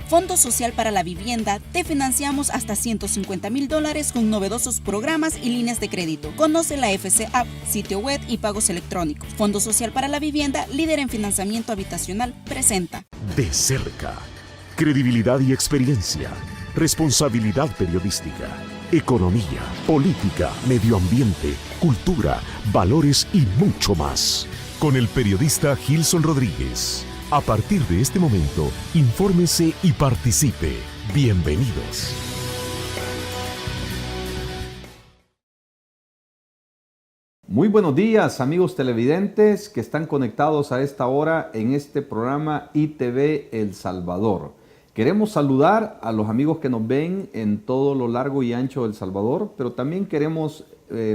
Fondo Social para la Vivienda, te financiamos hasta $150,000 con novedosos programas y líneas de crédito. Conoce la FC App, sitio web y pagos electrónicos. Fondo Social para la Vivienda, líder en financiamiento habitacional, presenta. De cerca, credibilidad y experiencia, responsabilidad periodística, economía, política, medio ambiente, cultura, valores y mucho más. Con el periodista Gilson Rodríguez. A partir de este momento, infórmese y participe. Bienvenidos. Muy buenos días, amigos televidentes que están conectados a esta hora en este programa ITV El Salvador. Queremos saludar a los amigos que nos ven en todo lo largo y ancho de El Salvador, pero también queremos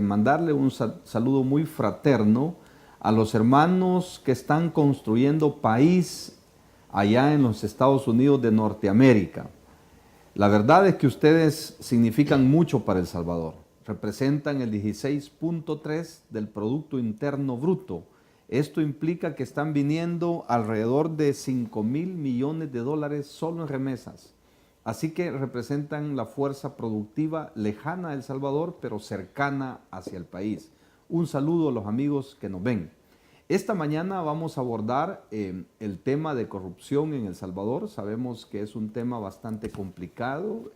mandarle un saludo muy fraterno a los hermanos que están construyendo país allá en los Estados Unidos de Norteamérica. La verdad es que ustedes significan mucho para El Salvador. Representan el 16.3 del Producto Interno Bruto. Esto implica que están viniendo alrededor de $5,000 millones solo en remesas. Así que representan la fuerza productiva lejana de El Salvador, pero cercana hacia el país. Un saludo a los amigos que nos ven. Esta mañana vamos a abordar el tema de corrupción en El Salvador. Sabemos que es un tema bastante complicado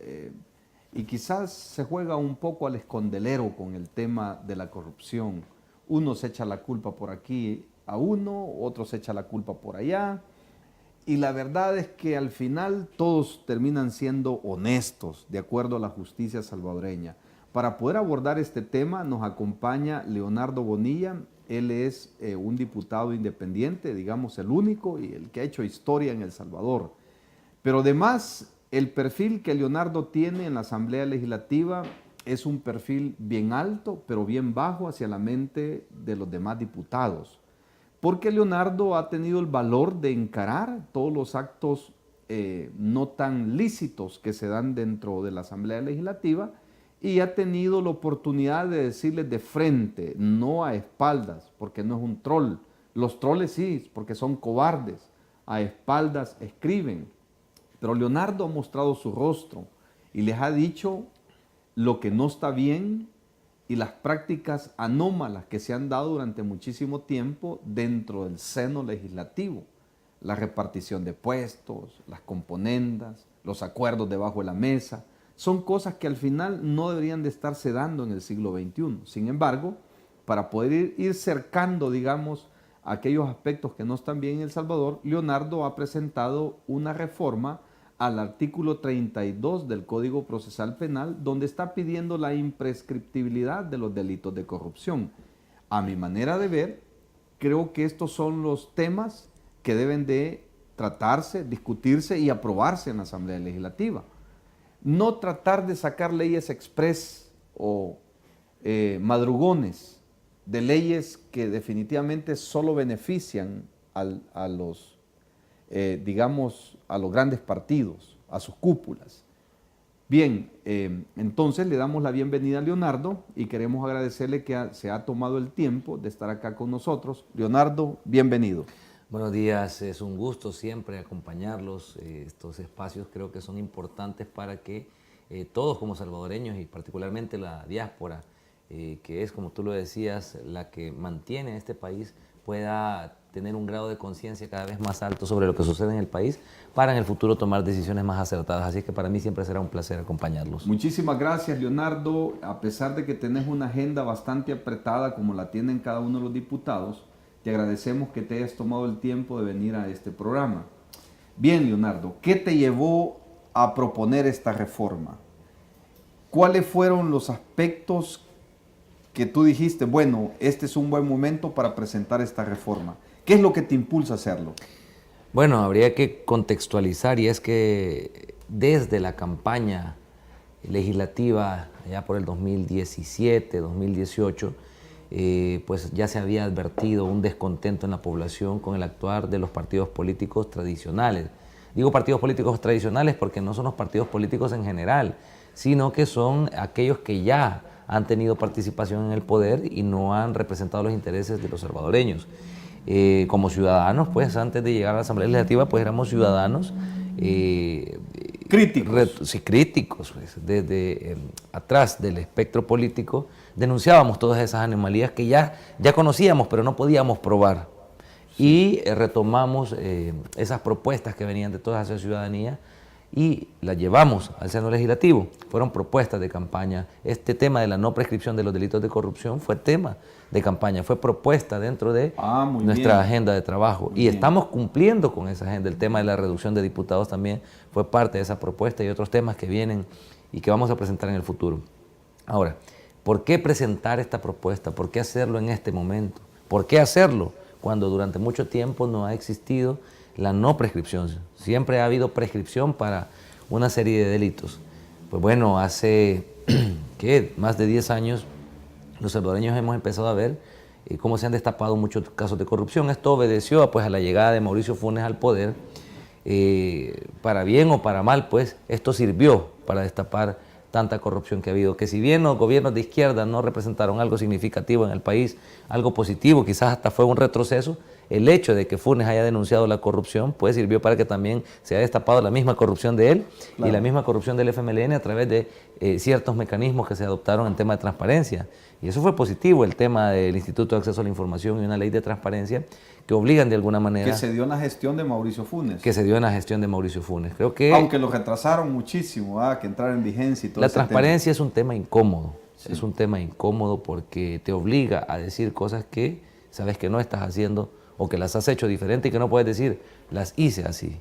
y quizás se juega un poco al escondelero con el tema de la corrupción. Uno se echa la culpa por aquí a uno, otro se echa la culpa por allá. Y la verdad es que al final todos terminan siendo honestos, de acuerdo a la justicia salvadoreña. Para poder abordar este tema nos acompaña Leonardo Bonilla. Él es un diputado independiente, digamos el único y el que ha hecho historia en El Salvador. Pero además, el perfil que Leonardo tiene en la Asamblea Legislativa es un perfil bien alto, pero bien bajo hacia la mente de los demás diputados. Porque Leonardo ha tenido el valor de encarar todos los actos no tan lícitos que se dan dentro de la Asamblea Legislativa y ha tenido la oportunidad de decirles de frente, no a espaldas, porque no es un troll. Los troles sí, porque son cobardes. A espaldas escriben. Pero Leonardo ha mostrado su rostro y les ha dicho lo que no está bien y las prácticas anómalas que se han dado durante muchísimo tiempo dentro del seno legislativo. La repartición de puestos, las componendas, los acuerdos debajo de la mesa. Son cosas que al final no deberían de estarse dando en el siglo XXI. Sin embargo, para poder ir cercando, digamos, aquellos aspectos que no están bien en El Salvador, Leonardo ha presentado una reforma al artículo 32 del Código Procesal Penal, donde está pidiendo la imprescriptibilidad de los delitos de corrupción. A mi manera de ver, creo que estos son los temas que deben de tratarse, discutirse y aprobarse en la Asamblea Legislativa. No tratar de sacar leyes express o madrugones de leyes que definitivamente solo benefician a los grandes partidos, a sus cúpulas. Bien, entonces le damos la bienvenida a Leonardo y queremos agradecerle que se ha tomado el tiempo de estar acá con nosotros. Leonardo, bienvenido. Buenos días, es un gusto siempre acompañarlos. Estos espacios creo que son importantes para que todos como salvadoreños y particularmente la diáspora, que es, como tú lo decías, la que mantiene a este país, pueda tener un grado de conciencia cada vez más alto sobre lo que sucede en el país para en el futuro tomar decisiones más acertadas. Así que para mí siempre será un placer acompañarlos. Muchísimas gracias, Leonardo. A pesar de que tenés una agenda bastante apretada como la tienen cada uno de los diputados, te agradecemos que te hayas tomado el tiempo de venir a este programa. Bien, Leonardo, ¿qué te llevó a proponer esta reforma? ¿Cuáles fueron los aspectos que tú dijiste, bueno, este es un buen momento para presentar esta reforma? ¿Qué es lo que te impulsa a hacerlo? Bueno, habría que contextualizar, y es que desde la campaña legislativa, ya por el 2017, 2018, pues ya se había advertido un descontento en la población con el actuar de los partidos políticos tradicionales. Digo partidos políticos tradicionales porque no son los partidos políticos en general, sino que son aquellos que ya han tenido participación en el poder y no han representado los intereses de los salvadoreños. Como ciudadanos, pues antes de llegar a la Asamblea Legislativa, pues éramos ciudadanos críticos. Sí, críticos, pues, desde atrás del espectro político, denunciábamos todas esas anomalías que ya conocíamos, pero no podíamos probar. Sí. Y retomamos esas propuestas que venían de toda esa ciudadanía y las llevamos al seno legislativo. Fueron propuestas de campaña. Este tema de la no prescripción de los delitos de corrupción fue tema de campaña, fue propuesta dentro de nuestra agenda de trabajo. Y estamos cumpliendo con esa agenda. El tema de la reducción de diputados también fue parte de esa propuesta y otros temas que vienen y que vamos a presentar en el futuro. Ahora, ¿por qué presentar esta propuesta? ¿Por qué hacerlo en este momento? ¿Por qué hacerlo cuando durante mucho tiempo no ha existido la no prescripción? Siempre ha habido prescripción para una serie de delitos. Pues bueno, hace más de 10 años los salvadoreños hemos empezado a ver cómo se han destapado muchos casos de corrupción. Esto obedeció pues, a la llegada de Mauricio Funes al poder. Para bien o para mal, pues esto sirvió para destapar tanta corrupción que ha habido, que si bien los gobiernos de izquierda no representaron algo significativo en el país, algo positivo, quizás hasta fue un retroceso, el hecho de que Funes haya denunciado la corrupción, pues sirvió para que también se haya destapado la misma corrupción de él y la misma corrupción del FMLN a través de ciertos mecanismos que se adoptaron en tema de transparencia. Y eso fue positivo, el tema del Instituto de Acceso a la Información y una ley de transparencia que obligan de alguna manera... Que se dio en la gestión de Mauricio Funes. Que se dio en la gestión de Mauricio Funes. Creo que... Aunque lo retrasaron muchísimo, que entrara en vigencia y todo. La transparencia es un tema incómodo. Sí. Es un tema incómodo porque te obliga a decir cosas que sabes que no estás haciendo o que las has hecho diferente y que no puedes decir, las hice así.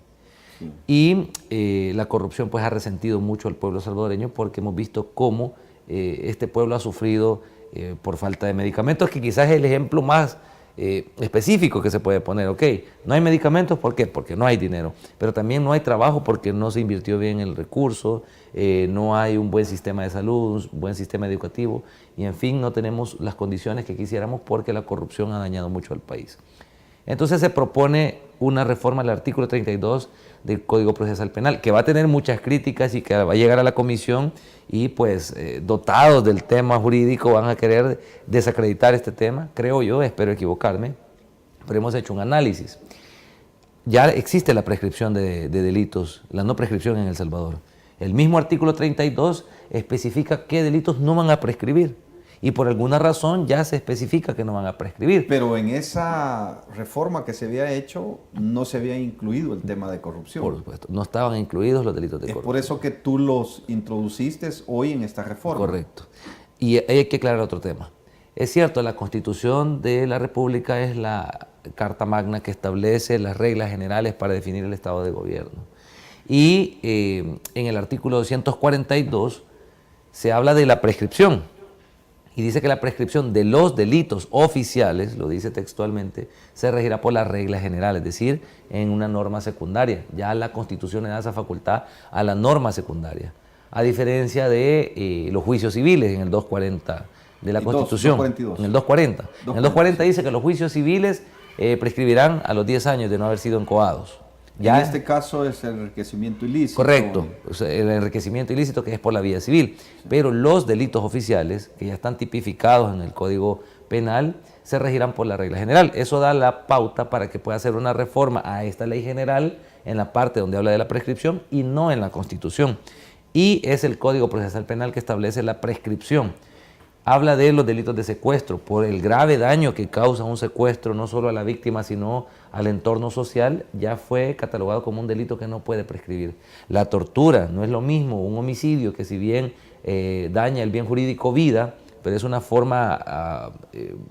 Sí. Y la corrupción pues ha resentido mucho al pueblo salvadoreño porque hemos visto cómo este pueblo ha sufrido por falta de medicamentos, que quizás es el ejemplo más específico que se puede poner. Ok, no hay medicamentos, ¿por qué? Porque no hay dinero, pero también no hay trabajo porque no se invirtió bien el recurso, no hay un buen sistema de salud, un buen sistema educativo y en fin, no tenemos las condiciones que quisiéramos porque la corrupción ha dañado mucho al país. Entonces se propone una reforma al artículo 32 del Código Procesal Penal, que va a tener muchas críticas y que va a llegar a la comisión y pues dotados del tema jurídico van a querer desacreditar este tema, creo yo, espero equivocarme, pero hemos hecho un análisis. Ya existe la prescripción de delitos, la no prescripción en El Salvador. El mismo artículo 32 especifica qué delitos no van a prescribir. Y por alguna razón ya se especifica que no van a prescribir. Pero en esa reforma que se había hecho no se había incluido el tema de corrupción. Por supuesto, no estaban incluidos los delitos de corrupción. Es por eso que tú los introduciste hoy en esta reforma. Correcto. Y hay que aclarar otro tema. Es cierto, la Constitución de la República es la Carta Magna que establece las reglas generales para definir el Estado de Gobierno. Y en el artículo 242 se habla de la prescripción. Y dice que la prescripción de los delitos oficiales, lo dice textualmente, se regirá por las reglas generales, es decir, en una norma secundaria. Ya la Constitución le da esa facultad a la norma secundaria, a diferencia de los juicios civiles en el 240 de la Constitución. 242. En el 240. En el 240 dice que los juicios civiles prescribirán a los 10 años de no haber sido encoados. Ya, en este caso es el enriquecimiento ilícito. Correcto, o sea, el enriquecimiento ilícito que es por la vía civil, pero los delitos oficiales que ya están tipificados en el Código Penal se regirán por la regla general. Eso da la pauta para que pueda hacer una reforma a esta ley general en la parte donde habla de la prescripción y no en la Constitución. Y es el Código Procesal Penal que establece la prescripción. Habla de los delitos de secuestro, por el grave daño que causa un secuestro, no solo a la víctima, sino al entorno social, ya fue catalogado como un delito que no puede prescribir. La tortura no es lo mismo, un homicidio que si bien daña el bien jurídico vida, pero es una forma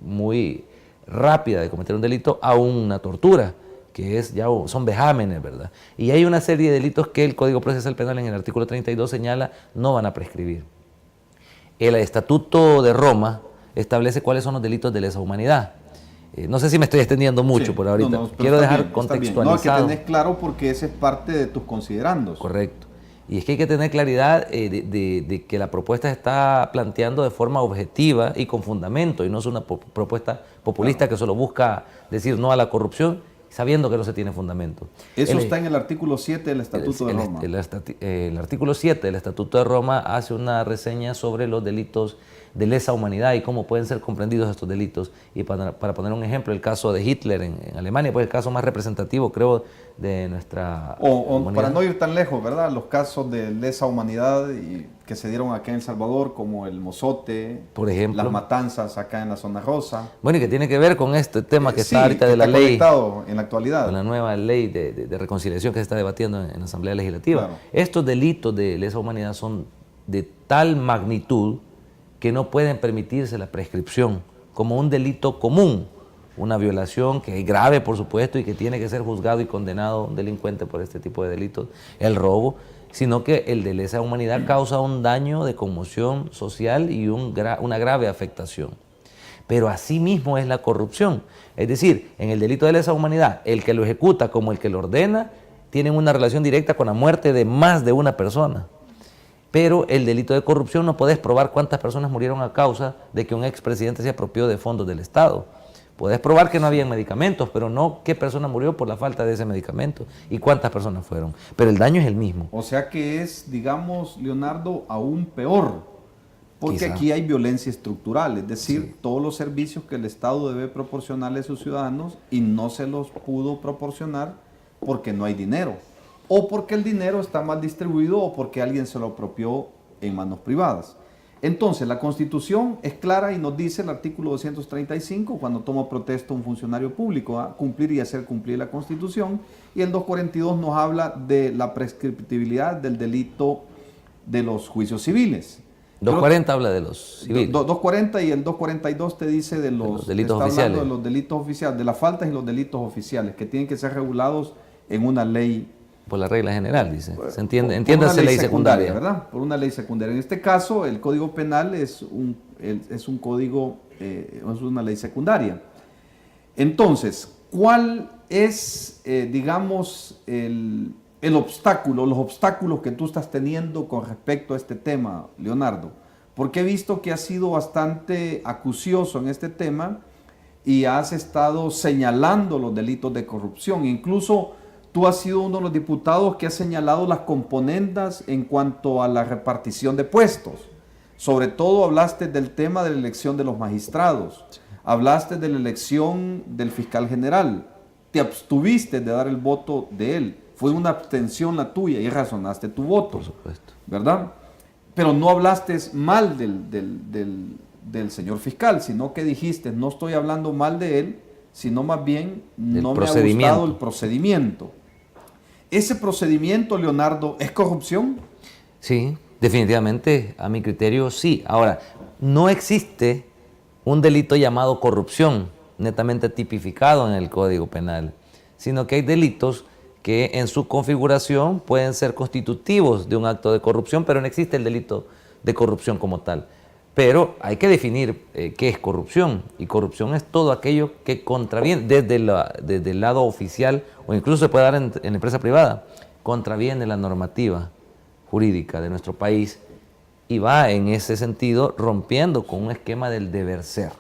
muy rápida de cometer un delito, a una tortura, que son vejámenes, ¿verdad? Y hay una serie de delitos que el Código Procesal Penal en el artículo 32 señala no van a prescribir. El Estatuto de Roma establece cuáles son los delitos de lesa humanidad. No sé si me estoy extendiendo mucho por ahorita. Quiero dejar contextualizado. No, hay que tener claro porque ese es parte de tus considerandos. Correcto. Y es que hay que tener claridad de que la propuesta se está planteando de forma objetiva y con fundamento, y no es una propuesta populista que solo busca decir no a la corrupción, sabiendo que no se tiene fundamento. Eso está en el artículo 7 del Estatuto de Roma. El artículo 7 del Estatuto de Roma hace una reseña sobre los delitos de lesa humanidad y cómo pueden ser comprendidos estos delitos. Y para poner un ejemplo, el caso de Hitler en Alemania, pues el caso más representativo, creo, de nuestra O humanidad. para no ir tan lejos, ¿verdad? Los casos de lesa humanidad que se dieron acá en El Salvador, como el Mozote, por ejemplo, las matanzas acá en la zona rosa. Bueno, y que tiene que ver con este tema que Sí, está ahorita que de la está ley, conectado en la actualidad. con la nueva ley de reconciliación que se está debatiendo en la Asamblea Legislativa. Claro. Estos delitos de lesa humanidad son de tal magnitud que no pueden permitirse la prescripción como un delito común, una violación que es grave, por supuesto, y que tiene que ser juzgado y condenado un delincuente por este tipo de delitos, el robo, sino que el de lesa humanidad causa un daño de conmoción social y una grave afectación. Pero así mismo es la corrupción. Es decir, en el delito de lesa humanidad, el que lo ejecuta como el que lo ordena tienen una relación directa con la muerte de más de una persona. Pero el delito de corrupción no puedes probar cuántas personas murieron a causa de que un expresidente se apropió de fondos del Estado. Puedes probar que no había medicamentos, pero no qué persona murió por la falta de ese medicamento y cuántas personas fueron. Pero el daño es el mismo. O sea que es, digamos, Leonardo, aún peor, porque Quizá. aquí hay violencia estructural, es decir, Sí. todos los servicios que el Estado debe proporcionarle a sus ciudadanos y no se los pudo proporcionar porque no hay dinero, o porque el dinero está mal distribuido o porque alguien se lo apropió en manos privadas. Entonces, la Constitución es clara y nos dice el artículo 235, cuando toma protesta un funcionario público, a cumplir y hacer cumplir la Constitución, y el 242 nos habla de la prescriptibilidad del delito de los juicios civiles. 240 habla de los civiles. 240 y el 242 te dice de los delitos está hablando oficiales. de los delitos oficiales, de las faltas y los delitos oficiales, que tienen que ser regulados en una ley. Por la regla general, dice. Se entiende, Por entiéndase una ley secundaria. ¿verdad? Por una ley secundaria. En este caso, el Código Penal es un código, es una ley secundaria. Entonces, ¿cuál es, digamos, el obstáculo, los obstáculos que tú estás teniendo con respecto a este tema, Leonardo? Porque he visto que has sido bastante acucioso en este tema y has estado señalando los delitos de corrupción. Incluso tú has sido uno de los diputados que ha señalado las componendas en cuanto a la repartición de puestos. Sobre todo hablaste del tema de la elección de los magistrados, hablaste de la elección del fiscal general, te abstuviste de dar el voto de él, fue una abstención la tuya y razonaste tu voto, Por supuesto. ¿verdad? Pero no hablaste mal del señor fiscal, sino que dijiste, no estoy hablando mal de él, sino más bien no me ha gustado el procedimiento. ¿Ese procedimiento, Leonardo, es corrupción? Sí, definitivamente, a mi criterio, sí. Ahora, no existe un delito llamado corrupción, netamente tipificado en el Código Penal, sino que hay delitos que en su configuración pueden ser constitutivos de un acto de corrupción, pero no existe el delito de corrupción como tal. Pero hay que definir qué es corrupción, y corrupción es todo aquello que contraviene, desde el lado oficial, o incluso se puede dar en la empresa privada, contraviene la normativa jurídica de nuestro país y va en ese sentido rompiendo con un esquema del deber ser.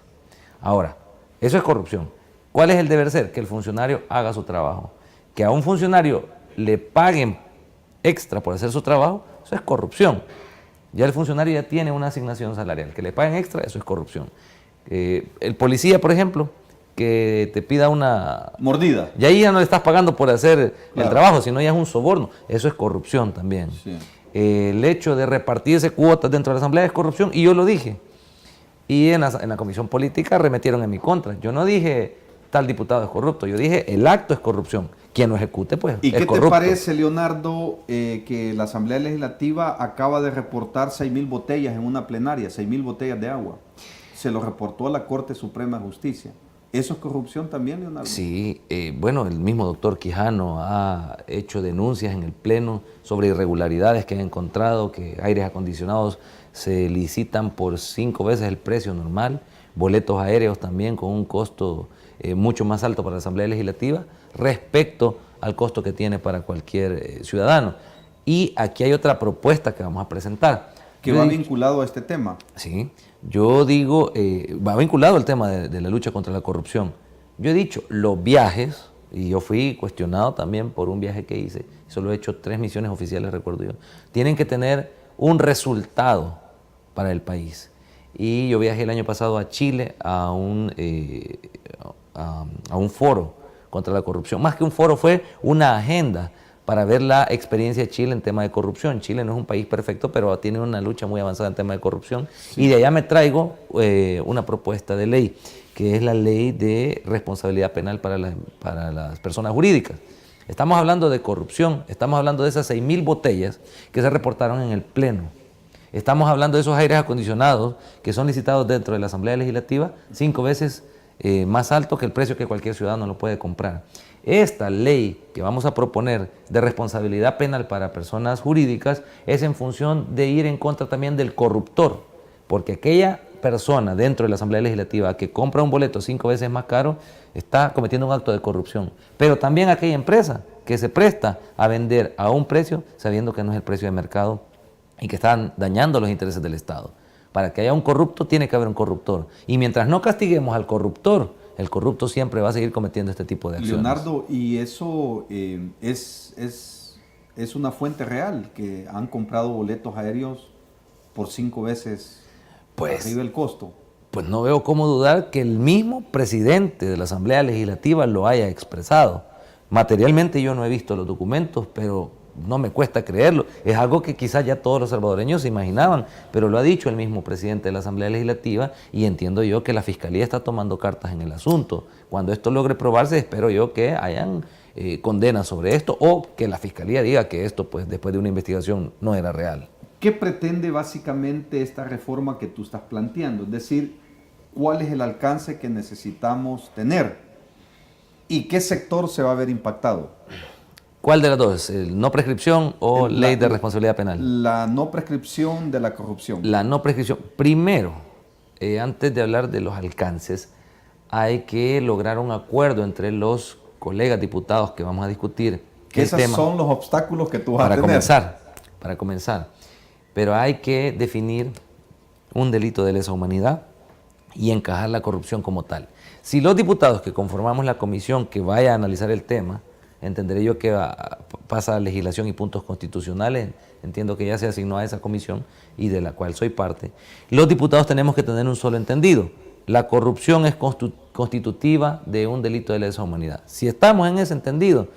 Ahora, eso es corrupción. ¿Cuál es el deber ser? Que el funcionario haga su trabajo. Que a un funcionario le paguen extra por hacer su trabajo, eso es corrupción. Ya el funcionario ya tiene una asignación salarial. Que le paguen extra, eso es corrupción. El policía, por ejemplo, que te pida una Mordida. Y ahí ya no le estás pagando por hacer Claro. el trabajo, sino ya es un soborno. Eso es corrupción también. Sí. El hecho de repartirse cuotas dentro de la Asamblea es corrupción, y yo lo dije. Y en la Comisión Política arremetieron en mi contra. Yo no dije tal diputado es corrupto, yo dije el acto es corrupción. Quien lo ejecute, pues, ¿Y es qué corrupto. te parece, Leonardo, que la Asamblea Legislativa acaba de reportar 6.000 botellas en una plenaria, 6.000 botellas de agua? Se lo reportó a la Corte Suprema de Justicia. ¿Eso es corrupción también, Leonardo? Sí, bueno, el mismo doctor Quijano ha hecho denuncias en el Pleno sobre irregularidades que han encontrado, que aires acondicionados se licitan por 5 veces el precio normal, boletos aéreos también con un costo mucho más alto para la Asamblea Legislativa respecto al costo que tiene para cualquier ciudadano. Y aquí hay otra propuesta que vamos a presentar. Que va vinculado a este tema. Sí, yo digo, va vinculado al tema de la lucha contra la corrupción. Yo he dicho, los viajes, y yo fui cuestionado también por un viaje que hice, solo he hecho 3 misiones oficiales, recuerdo yo, tienen que tener un resultado para el país. Y yo viajé el año pasado a Chile a un foro contra la corrupción. Más que un foro, fue una agenda para ver la experiencia de Chile en tema de corrupción. Chile no es un país perfecto, pero tiene una lucha muy avanzada en tema de corrupción. Sí. Y de allá me traigo una propuesta de ley, que es la ley de responsabilidad penal para las personas jurídicas. Estamos hablando de corrupción, estamos hablando de esas 6.000 botellas que se reportaron en el Pleno. Estamos hablando de esos aires acondicionados que son licitados dentro de la Asamblea Legislativa 5 veces más alto que el precio que cualquier ciudadano lo puede comprar. Esta ley que vamos a proponer de responsabilidad penal para personas jurídicas es en función de ir en contra también del corruptor, porque aquella persona dentro de la Asamblea Legislativa que compra un boleto 5 veces más caro está cometiendo un acto de corrupción. Pero también aquella empresa que se presta a vender a un precio sabiendo que no es el precio de mercado y que están dañando los intereses del Estado. Para que haya un corrupto tiene que haber un corruptor. Y mientras no castiguemos al corruptor, el corrupto siempre va a seguir cometiendo este tipo de acciones. Leonardo, ¿y eso es una fuente real, que han comprado boletos aéreos por 5 veces arriba el costo? Pues no veo cómo dudar que el mismo presidente de la Asamblea Legislativa lo haya expresado. Materialmente yo no he visto los documentos, pero no me cuesta creerlo. Es algo que quizás ya todos los salvadoreños se imaginaban, pero lo ha dicho el mismo presidente de la Asamblea Legislativa y entiendo yo que la Fiscalía está tomando cartas en el asunto. Cuando esto logre probarse, espero yo que hayan condenas sobre esto o que la Fiscalía diga que esto, pues, después de una investigación, no era real. ¿Qué pretende básicamente esta reforma que tú estás planteando? Es decir, ¿cuál es el alcance que necesitamos tener? ¿Y qué sector se va a ver impactado? ¿Cuál de las dos? ¿No prescripción o ley de responsabilidad penal? La no prescripción de la corrupción. La no prescripción. Primero, antes de hablar de los alcances, hay que lograr un acuerdo entre los colegas diputados que vamos a discutir. Que esos son los obstáculos que tú vas a tener. Para comenzar. Pero hay que definir un delito de lesa humanidad y encajar la corrupción como tal. Si los diputados que conformamos la comisión que vaya a analizar el tema, entenderé yo que pasa a legislación y puntos constitucionales, entiendo que ya se asignó a esa comisión y de la cual soy parte, los diputados tenemos que tener un solo entendido. La corrupción es constitutiva de un delito de lesa humanidad. Si estamos en ese entendido,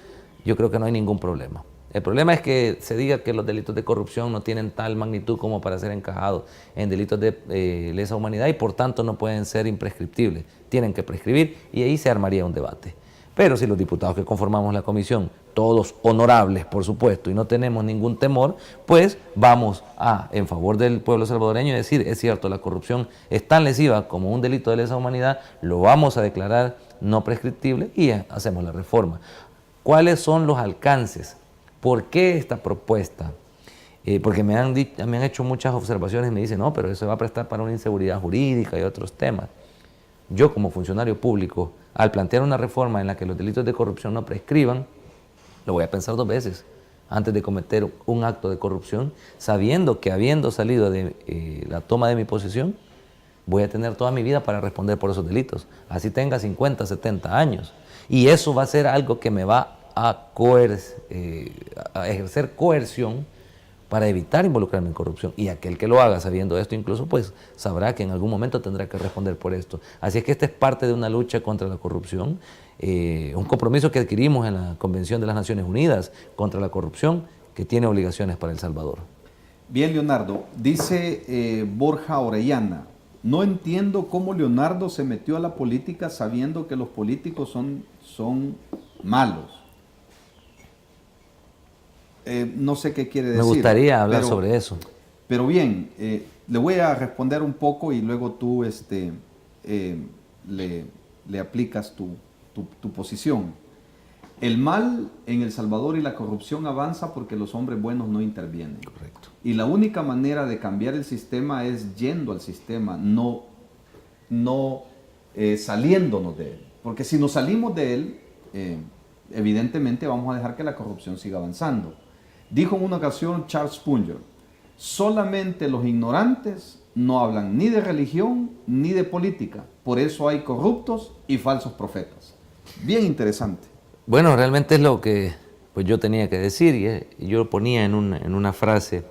yo creo que no hay ningún problema. El problema es que se diga que los delitos de corrupción no tienen tal magnitud como para ser encajados en delitos de lesa humanidad y por tanto no pueden ser imprescriptibles. Tienen que prescribir y ahí se armaría un debate. Pero si los diputados que conformamos la comisión, todos honorables por supuesto y no tenemos ningún temor, pues vamos en favor del pueblo salvadoreño y decir, es cierto, la corrupción es tan lesiva como un delito de lesa humanidad, lo vamos a declarar no prescriptible y hacemos la reforma. ¿Cuáles son los alcances? ¿Por qué esta propuesta? Porque me han hecho muchas observaciones y me dicen, no, pero eso va a prestar para una inseguridad jurídica y otros temas. Yo como funcionario público, al plantear una reforma en la que los delitos de corrupción no prescriban, lo voy a pensar 2 veces antes de cometer un acto de corrupción, sabiendo que habiendo salido de la toma de mi posesión, voy a tener toda mi vida para responder por esos delitos, así tenga 50, 70 años. Y eso va a ser algo que me va a ejercer coerción para evitar involucrarme en corrupción. Y aquel que lo haga sabiendo esto incluso, pues sabrá que en algún momento tendrá que responder por esto. Así es que esta es parte de una lucha contra la corrupción, un compromiso que adquirimos en la Convención de las Naciones Unidas contra la corrupción, que tiene obligaciones para El Salvador. Bien, Leonardo, dice Borja Orellana, no entiendo cómo Leonardo se metió a la política sabiendo que los políticos son malos. No sé qué quiere decir. Me gustaría hablar sobre eso. Pero bien, le voy a responder un poco y luego tú le aplicas tu posición. El mal en El Salvador y la corrupción avanza porque los hombres buenos no intervienen. Correcto. Y la única manera de cambiar el sistema es yendo al sistema, no saliéndonos de él. Porque si nos salimos de él, evidentemente vamos a dejar que la corrupción siga avanzando. Dijo en una ocasión Charles Spurgeon, solamente los ignorantes no hablan ni de religión ni de política, por eso hay corruptos y falsos profetas. Bien interesante. Bueno, realmente es lo que pues, yo tenía que decir y yo lo ponía en una frase,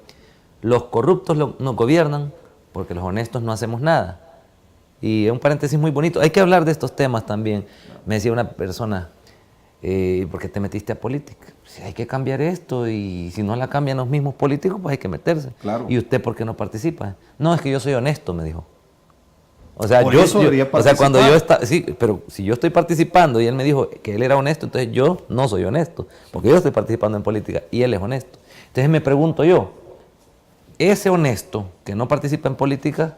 los corruptos nos gobiernan porque los honestos no hacemos nada. Y un paréntesis muy bonito, hay que hablar de estos temas también. Me decía una persona, ¿por qué te metiste a política? Si hay que cambiar esto y si no la cambian los mismos políticos, pues hay que meterse. Claro. ¿Y usted por qué no participa? No, es que yo soy honesto, me dijo. O sea, cuando yo estaba, sí, pero si yo estoy participando y él me dijo que él era honesto, entonces yo no soy honesto, porque yo estoy participando en política y él es honesto. Entonces me pregunto yo, ese honesto que no participa en política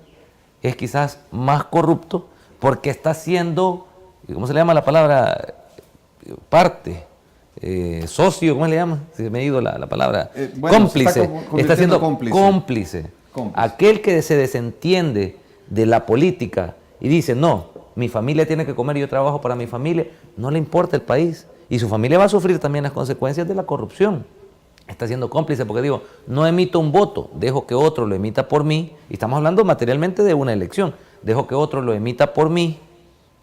es quizás más corrupto porque está siendo, ¿cómo se le llama la palabra? Parte, socio, ¿cómo le llama? Si me ha ido la palabra. Cómplice. Está siendo cómplice. Aquel que se desentiende de la política y dice, no, mi familia tiene que comer y yo trabajo para mi familia, no le importa el país. Y su familia va a sufrir también las consecuencias de la corrupción. Está siendo cómplice porque digo, no emito un voto, dejo que otro lo emita por mí, y estamos hablando materialmente de una elección, dejo que otro lo emita por mí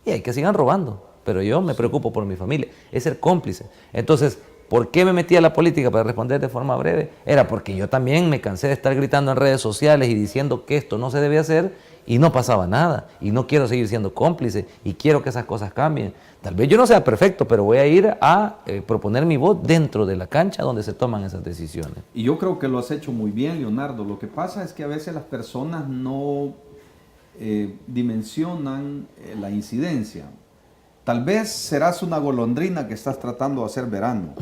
y hay que sigan robando, pero yo me preocupo por mi familia, es ser cómplice. Entonces, ¿por qué me metí a la política? Para responder de forma breve, era porque yo también me cansé de estar gritando en redes sociales y diciendo que esto no se debe hacer y no pasaba nada, y no quiero seguir siendo cómplice y quiero que esas cosas cambien. Tal vez yo no sea perfecto, pero voy a ir a proponer mi voz dentro de la cancha donde se toman esas decisiones. Y yo creo que lo has hecho muy bien, Leonardo. Lo que pasa es que a veces las personas no dimensionan la incidencia. Tal vez serás una golondrina que estás tratando de hacer verano.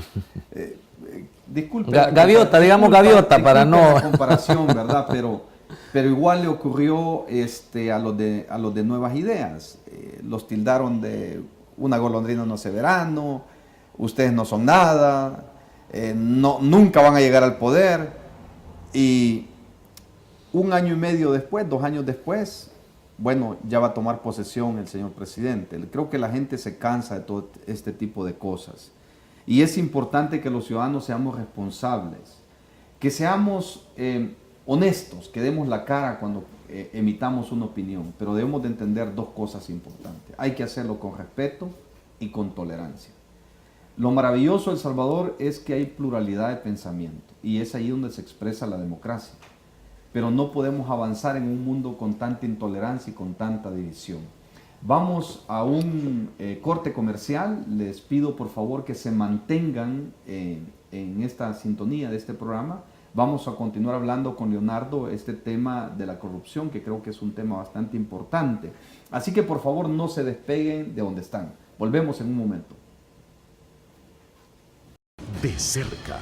Disculpe. Gaviota, digamos gaviota, para no... la comparación, ¿verdad? Pero igual le ocurrió a los de Nuevas Ideas. Los tildaron de una golondrina no hace verano, ustedes no son nada, nunca van a llegar al poder. Y 1 año y medio después, 2 años después, bueno, ya va a tomar posesión el señor presidente. Creo que la gente se cansa de todo este tipo de cosas. Y es importante que los ciudadanos seamos responsables, que seamos honestos, que demos la cara cuando emitamos una opinión, pero debemos de entender 2 cosas importantes. Hay que hacerlo con respeto y con tolerancia. Lo maravilloso de El Salvador es que hay pluralidad de pensamiento y es ahí donde se expresa la democracia. Pero no podemos avanzar en un mundo con tanta intolerancia y con tanta división. Vamos a un corte comercial. Les pido por favor que se mantengan en esta sintonía de este programa. Vamos a continuar hablando con Leonardo este tema de la corrupción, que creo que es un tema bastante importante. Así que por favor no se despeguen de donde están. Volvemos en un momento. De cerca,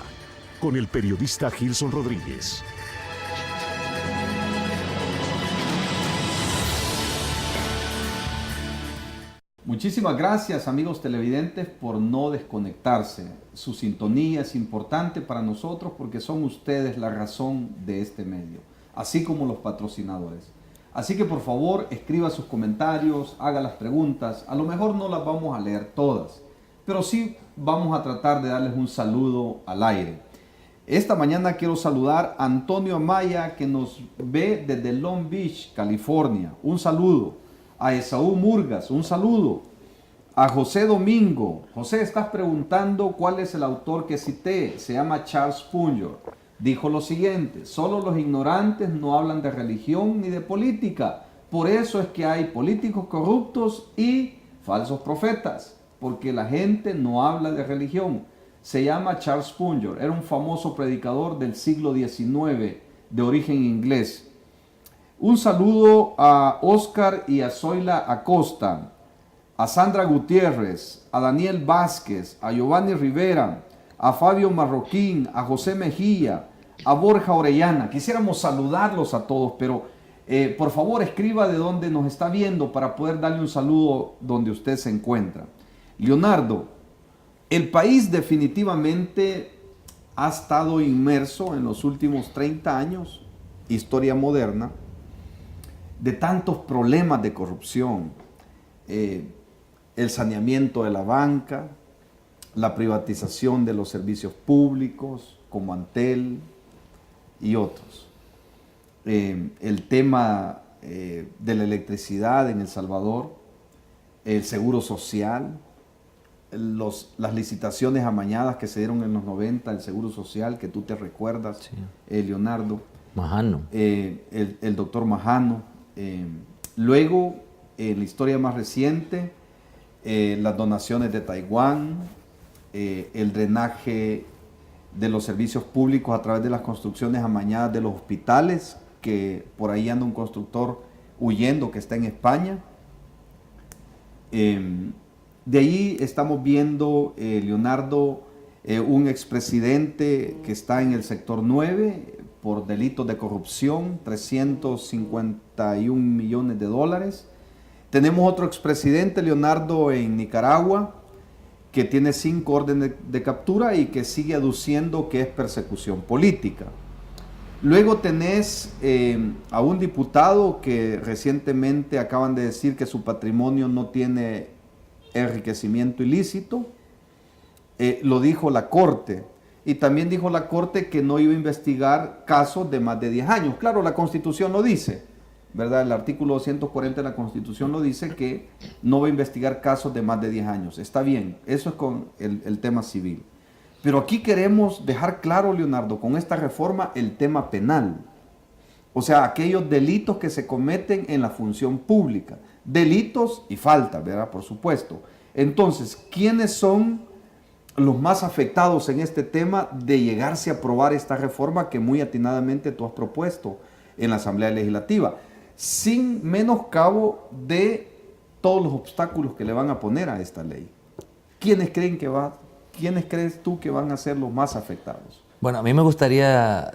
con el periodista Gilson Rodríguez. Muchísimas gracias, amigos televidentes, por no desconectarse. Su sintonía es importante para nosotros porque son ustedes la razón de este medio, así como los patrocinadores. Así que por favor escriba sus comentarios, haga las preguntas. A lo mejor no las vamos a leer todas, pero sí vamos a tratar de darles un saludo al aire. Esta mañana quiero saludar a Antonio Amaya, que nos ve desde Long Beach, California. Un saludo. A Esaú Murgas, un saludo. A José Domingo. José, estás preguntando cuál es el autor que cité. Se llama Charles Spurgeon. Dijo lo siguiente: solo los ignorantes no hablan de religión ni de política. Por eso es que hay políticos corruptos y falsos profetas, porque la gente no habla de religión. Se llama Charles Spurgeon. Era un famoso predicador del siglo XIX de origen inglés. Un saludo a Oscar y a Zoila Acosta, a Sandra Gutiérrez, a Daniel Vázquez, a Giovanni Rivera, a Fabio Marroquín, a José Mejía, a Borja Orellana. Quisiéramos saludarlos a todos, pero por favor escriba de dónde nos está viendo para poder darle un saludo donde usted se encuentra. Leonardo, el país definitivamente ha estado inmerso en los últimos 30 años, historia moderna, de tantos problemas de corrupción, el saneamiento de la banca, la privatización de los servicios públicos como Antel y otros, el tema de la electricidad en El Salvador, el seguro social, las licitaciones amañadas que se dieron en los 90, el seguro social, que tú te recuerdas, sí. Leonardo. Majano. El doctor Majano. Luego, la historia más reciente, las donaciones de Taiwán, el drenaje de los servicios públicos a través de las construcciones amañadas de los hospitales, que por ahí anda un constructor huyendo que está en España. De ahí estamos viendo, Leonardo, un expresidente que está en el sector 9 por delitos de corrupción, 351 millones de dólares. Tenemos otro expresidente, Leonardo, en Nicaragua, que tiene 5 órdenes de captura y que sigue aduciendo que es persecución política. Luego tenés a un diputado que recientemente acaban de decir que su patrimonio no tiene enriquecimiento ilícito. Lo dijo la Corte. Y también dijo la Corte que no iba a investigar casos de más de 10 años. Claro, la Constitución lo dice, ¿verdad? El artículo 240 de la Constitución lo dice, que no va a investigar casos de más de 10 años. Está bien, eso es con el tema civil. Pero aquí queremos dejar claro, Leonardo, con esta reforma, el tema penal. O sea, aquellos delitos que se cometen en la función pública. Delitos y faltas, ¿verdad? Por supuesto. Entonces, ¿quiénes son los más afectados en este tema de llegarse a aprobar esta reforma que muy atinadamente tú has propuesto en la Asamblea Legislativa, sin menoscabo de todos los obstáculos que le van a poner a esta ley? ¿Quiénes crees tú que van a ser los más afectados? Bueno, a mí me gustaría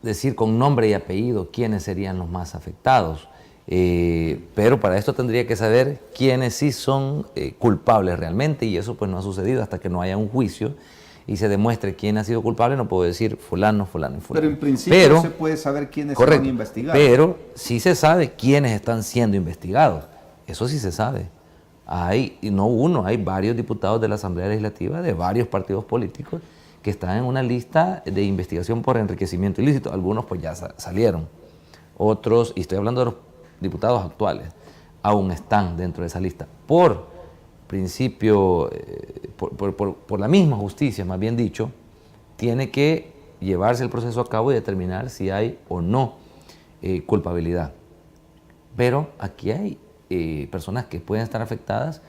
decir con nombre y apellido quiénes serían los más afectados. Pero para esto tendría que saber quiénes sí son culpables realmente, y eso pues no ha sucedido hasta que no haya un juicio y se demuestre quién ha sido culpable. No puedo decir fulano, fulano y fulano. Pero en principio no se puede saber quiénes se van a investigar. Pero sí se sabe quiénes están siendo investigados. Eso sí se sabe. Y no uno, hay varios diputados de la Asamblea Legislativa de varios partidos políticos que están en una lista de investigación por enriquecimiento ilícito. Algunos pues ya salieron. Otros, y estoy hablando de los diputados actuales, aún están dentro de esa lista. Por principio, por la misma justicia, más bien dicho, tiene que llevarse el proceso a cabo y determinar si hay o no culpabilidad. Pero aquí hay personas que pueden estar afectadas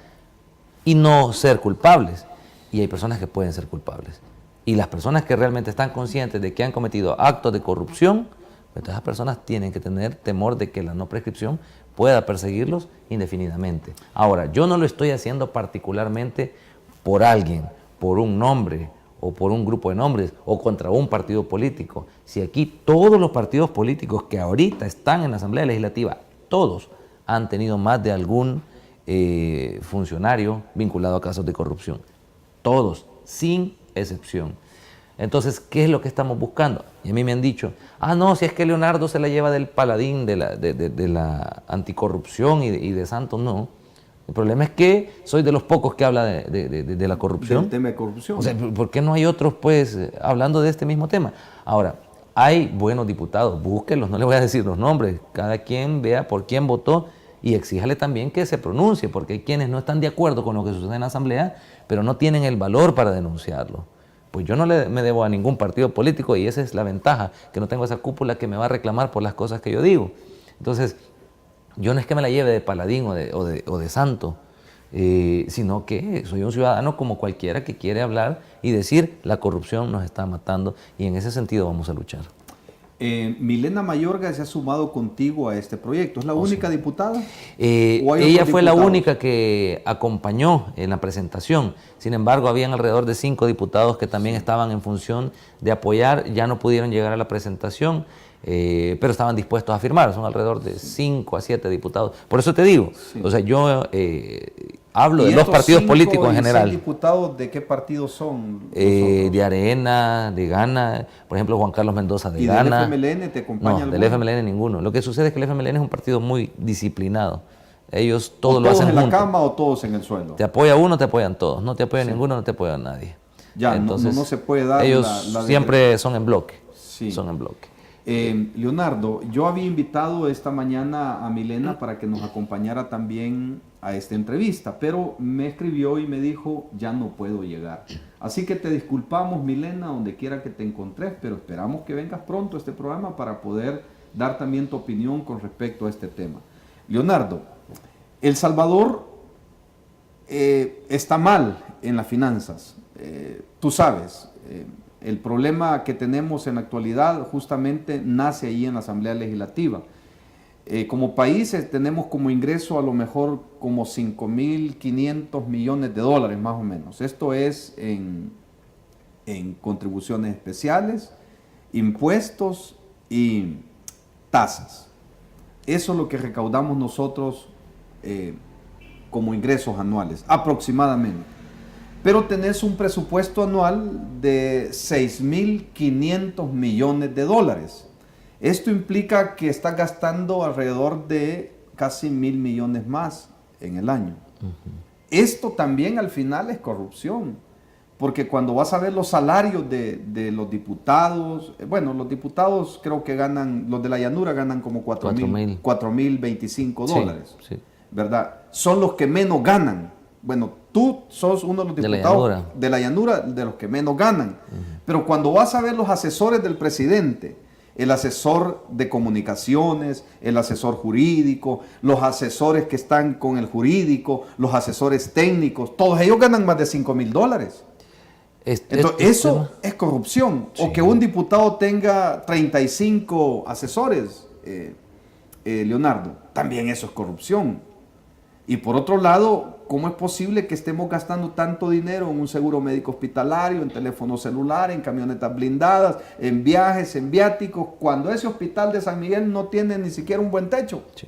y no ser culpables, y hay personas que pueden ser culpables. Y las personas que realmente están conscientes de que han cometido actos de corrupción, entonces esas personas tienen que tener temor de que la no prescripción pueda perseguirlos indefinidamente. Ahora, yo no lo estoy haciendo particularmente por alguien, por un nombre o por un grupo de nombres o contra un partido político. Si aquí todos los partidos políticos que ahorita están en la Asamblea Legislativa, todos han tenido más de algún funcionario vinculado a casos de corrupción. Todos, sin excepción. Entonces, ¿qué es lo que estamos buscando? Y a mí me han dicho, no, si es que Leonardo se la lleva del paladín de la anticorrupción y de Santos. No. El problema es que soy de los pocos que habla de la corrupción. Del tema de corrupción. O sea, ¿por qué no hay otros, pues, hablando de este mismo tema? Ahora, hay buenos diputados, búsquenlos, no les voy a decir los nombres. Cada quien vea por quién votó y exíjale también que se pronuncie, porque hay quienes no están de acuerdo con lo que sucede en la Asamblea, pero no tienen el valor para denunciarlo. Pues yo no me debo a ningún partido político, y esa es la ventaja, que no tengo esa cúpula que me va a reclamar por las cosas que yo digo. Entonces, yo no es que me la lleve de paladín o de santo, sino que soy un ciudadano como cualquiera que quiere hablar y decir la corrupción nos está matando, y en ese sentido vamos a luchar. Milena Mayorga se ha sumado contigo a este proyecto. ¿Es la única diputada? Ella fue la única que acompañó en la presentación. Sin embargo, habían alrededor de 5 diputados que también estaban en función de apoyar. Ya no pudieron llegar a la presentación, pero estaban dispuestos a firmar. Son alrededor de 5 a 7 diputados. Por eso te digo, o sea, yo hablo de los partidos políticos en general. ¿Y diputados de qué partidos son? De Arena, de Gana, por ejemplo, Juan Carlos Mendoza de Gana. ¿Y del FMLN te acompaña alguno? No, del FMLN ninguno. Lo que sucede es que el FMLN es un partido muy disciplinado. Ellos todo lo hacen juntos. ¿Todos en la cama o todos en el suelo? Te apoya uno, te apoyan todos. No te apoya ninguno, no te apoya nadie. Ya, entonces, no se puede dar ellos siempre son en bloque. Sí. Son en bloque. Leonardo, yo había invitado esta mañana a Milena para que nos acompañara también a esta entrevista, pero me escribió y me dijo, ya no puedo llegar. Así que te disculpamos, Milena, donde quiera que te encontres, pero esperamos que vengas pronto a este programa para poder dar también tu opinión con respecto a este tema. Leonardo, El Salvador está mal en las finanzas. Tú sabes, el problema que tenemos en la actualidad justamente nace ahí en la Asamblea Legislativa. Como país tenemos como ingreso a lo mejor como 5.500 millones de dólares más o menos. Esto es en contribuciones especiales, impuestos y tasas. Eso es lo que recaudamos nosotros como ingresos anuales, aproximadamente. Pero tenés un presupuesto anual de 6.500 millones de dólares. Esto implica que estás gastando alrededor de casi 1.000 millones más en el año. Esto también al final es corrupción, porque cuando vas a ver los salarios de los diputados, bueno, los diputados creo que ganan, los de la llanura ganan como 4.025 dólares, sí, ¿verdad? Son los que menos ganan. Bueno, tú sos uno de los diputados de la llanura, de los que menos ganan. Pero cuando vas a ver los asesores del presidente, el asesor de comunicaciones, el asesor jurídico, los asesores que están con el jurídico, los asesores técnicos, todos ellos ganan más de 5.000 dólares. Entonces, eso es corrupción. Sí. O que un diputado tenga 35 asesores, Leonardo, también eso es corrupción. Y por otro lado, ¿cómo es posible que estemos gastando tanto dinero en un seguro médico hospitalario, en teléfono celular, en camionetas blindadas, en viajes, en viáticos, cuando ese hospital de San Miguel no tiene ni siquiera un buen techo? Sí.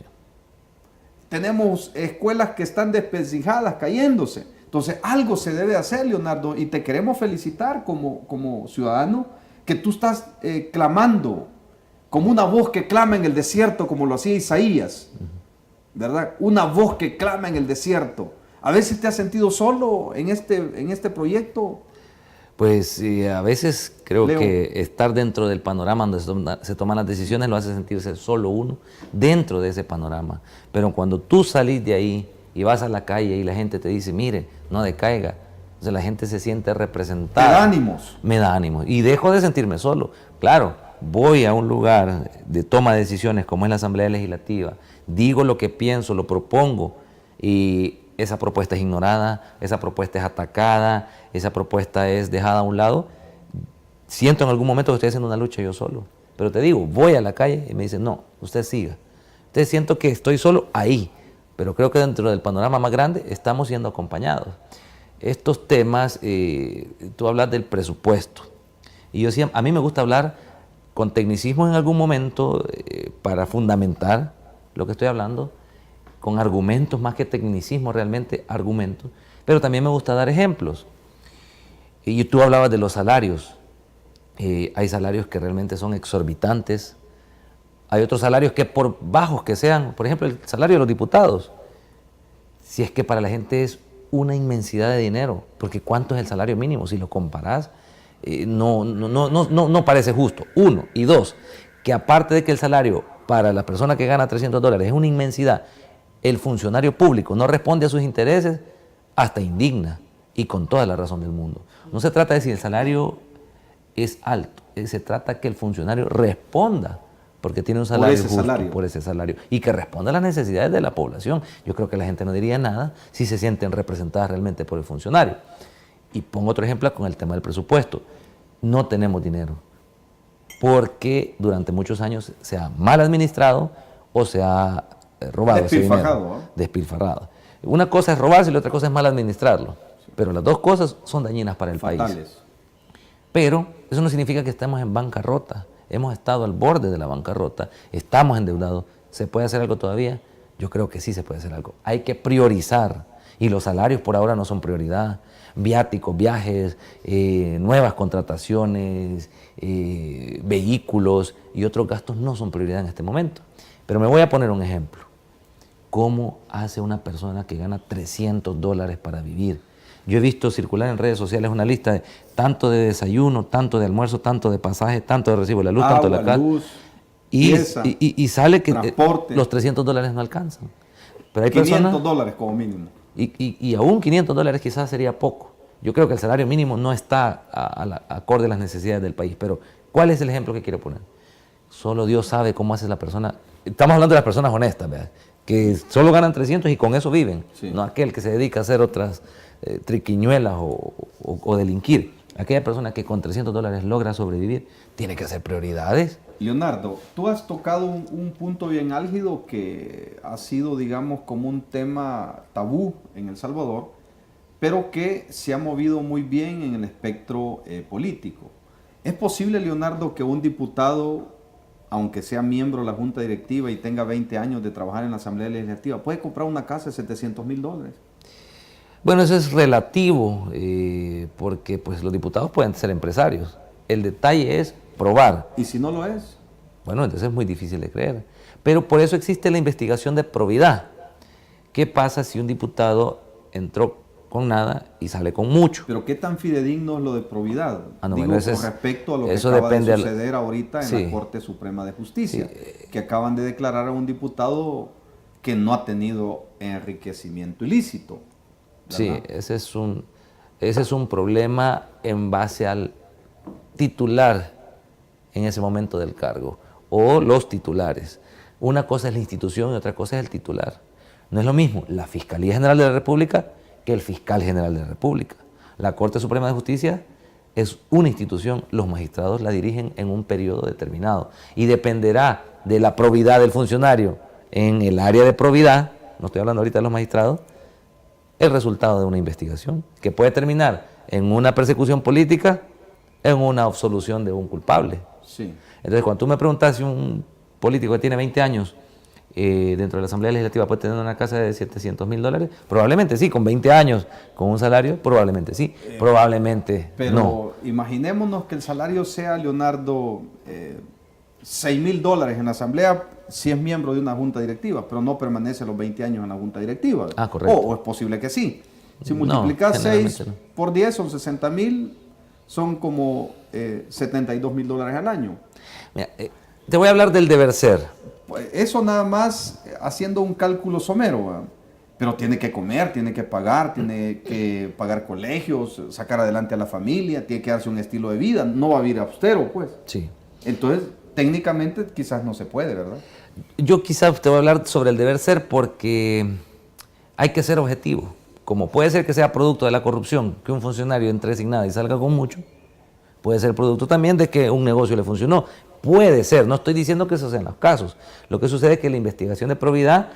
Tenemos escuelas que están despencijadas, cayéndose. Entonces, algo se debe hacer, Leonardo, y te queremos felicitar como ciudadano, que tú estás clamando como una voz que clama en el desierto, como lo hacía Isaías, ¿verdad? Una voz que clama en el desierto. ¿A veces te has sentido solo en este proyecto? Pues sí, a veces creo que estar dentro del panorama donde se toman las decisiones lo hace sentirse solo uno dentro de ese panorama. Pero cuando tú salís de ahí y vas a la calle y la gente te dice, mire, no decaiga, o sea, la gente se siente representada. ¿Te da ánimos? Me da ánimos. Y dejo de sentirme solo. Claro, voy a un lugar de toma de decisiones como es la Asamblea Legislativa, digo lo que pienso, lo propongo y esa propuesta es ignorada, esa propuesta es atacada, esa propuesta es dejada a un lado. Siento en algún momento que estoy haciendo una lucha yo solo, pero te digo, voy a la calle y me dicen, no, usted siga. Entonces siento que estoy solo ahí, pero creo que dentro del panorama más grande estamos siendo acompañados. Estos temas, tú hablas del presupuesto, y yo decía, a mí me gusta hablar con tecnicismo en algún momento para fundamentar lo que estoy hablando, con argumentos más que tecnicismo, realmente argumentos, pero también me gusta dar ejemplos. Y tú hablabas de los salarios. Hay salarios que realmente son exorbitantes, hay otros salarios que por bajos que sean, por ejemplo el salario de los diputados, si es que para la gente es una inmensidad de dinero, porque ¿cuánto es el salario mínimo? Si lo comparás, no parece justo. Uno, y dos, que aparte de que el salario para la persona que gana $300 es una inmensidad, el funcionario público no responde a sus intereses, hasta indigna, y con toda la razón del mundo. No se trata de si el salario es alto, se trata que el funcionario responda, porque tiene un salario justo por ese salario, y que responda a las necesidades de la población. Yo creo que la gente no diría nada si se sienten representadas realmente por el funcionario. Y pongo otro ejemplo con el tema del presupuesto. No tenemos dinero, porque durante muchos años se ha mal administrado o se ha robado despilfarrado, ese dinero, despilfarrado. Una cosa es robarse y la otra cosa es mal administrarlo, pero las dos cosas son dañinas para el país. Pero eso no significa que estemos en bancarrota. Hemos estado al borde de la bancarrota, estamos endeudados. ¿Se puede hacer algo todavía? Yo creo que sí se puede hacer algo. Hay que priorizar, y los salarios por ahora no son prioridad. Viáticos, viajes, nuevas contrataciones, vehículos y otros gastos no son prioridad en este momento. Pero me voy a poner un ejemplo. ¿Cómo hace una persona que gana $300 para vivir? Yo he visto circular en redes sociales una lista de tanto de desayuno, tanto de almuerzo, tanto de pasaje, tanto de recibo de la luz, tanto de la casa. Y sale que los $300 no alcanzan. Pero hay $500 como mínimo. Y aún $500 quizás sería poco. Yo creo que el salario mínimo no está acorde a las necesidades del país. Pero ¿cuál es el ejemplo que quiero poner? Solo Dios sabe cómo hace la persona. Estamos hablando de las personas honestas, ¿verdad? que solo ganan 300 y con eso viven, Sí. no aquel que se dedica a hacer otras triquiñuelas o delinquir. Aquella persona que con $300 logra sobrevivir, tiene que hacer prioridades. Leonardo, tú has tocado un punto bien álgido que ha sido, digamos, como un tema tabú en El Salvador, pero que se ha movido muy bien en el espectro político. ¿Es posible, Leonardo, que un diputado, aunque sea miembro de la Junta Directiva y tenga 20 años de trabajar en la Asamblea Legislativa, puede comprar una casa de $700,000? Bueno, eso es relativo, porque pues, los diputados pueden ser empresarios. El detalle es probar. ¿Y si no lo es? Bueno, entonces es muy difícil de creer. Pero por eso existe la investigación de probidad. ¿Qué pasa si un diputado entró con nada y sale con mucho? Pero ¿qué tan fidedigno es lo de probidad? No, Digo, bueno, con respecto a lo que eso acaba de depende suceder ahorita en Sí. la Corte Suprema de Justicia, Sí. que acaban de declarar a un diputado que no ha tenido enriquecimiento ilícito. Sí, ¿verdad? ese es un problema en base al titular en ese momento del cargo, o los titulares. Una cosa es la institución y otra cosa es el titular. No es lo mismo la Fiscalía General de la República que el Fiscal General de la República. La Corte Suprema de Justicia es una institución, los magistrados la dirigen en un periodo determinado y dependerá de la probidad del funcionario en el área de probidad, no estoy hablando ahorita de los magistrados, el resultado de una investigación que puede terminar en una persecución política, en una absolución de un culpable. Sí. Entonces, cuando tú me preguntas si un político que tiene 20 años dentro de la Asamblea Legislativa puede tener una casa de $700,000, probablemente sí, con 20 años, con un salario, probablemente sí, probablemente Pero no. imaginémonos que el salario sea, Leonardo, $6,000 en la Asamblea si es miembro de una junta directiva, pero no permanece los 20 años en la junta directiva. Ah, correcto. O es posible que sí. Si No, multiplicas 6 generalmente no. por 10 son 60,000, son como $72,000 al año. Mira, te voy a hablar del deber ser. Pues eso nada más haciendo un cálculo somero, ¿verdad? Pero tiene que comer, tiene que pagar colegios, sacar adelante a la familia, tiene que darse un estilo de vida, no va a vivir austero, pues. Sí. Entonces, técnicamente quizás no se puede, ¿verdad? Yo quizás te voy a hablar sobre el deber ser porque hay que ser objetivo. Como puede ser que sea producto de la corrupción que un funcionario entre sin nada y salga con mucho, puede ser producto también de que un negocio le funcionó. Puede ser, no estoy diciendo que esos sean los casos. Lo que sucede es que la investigación de probidad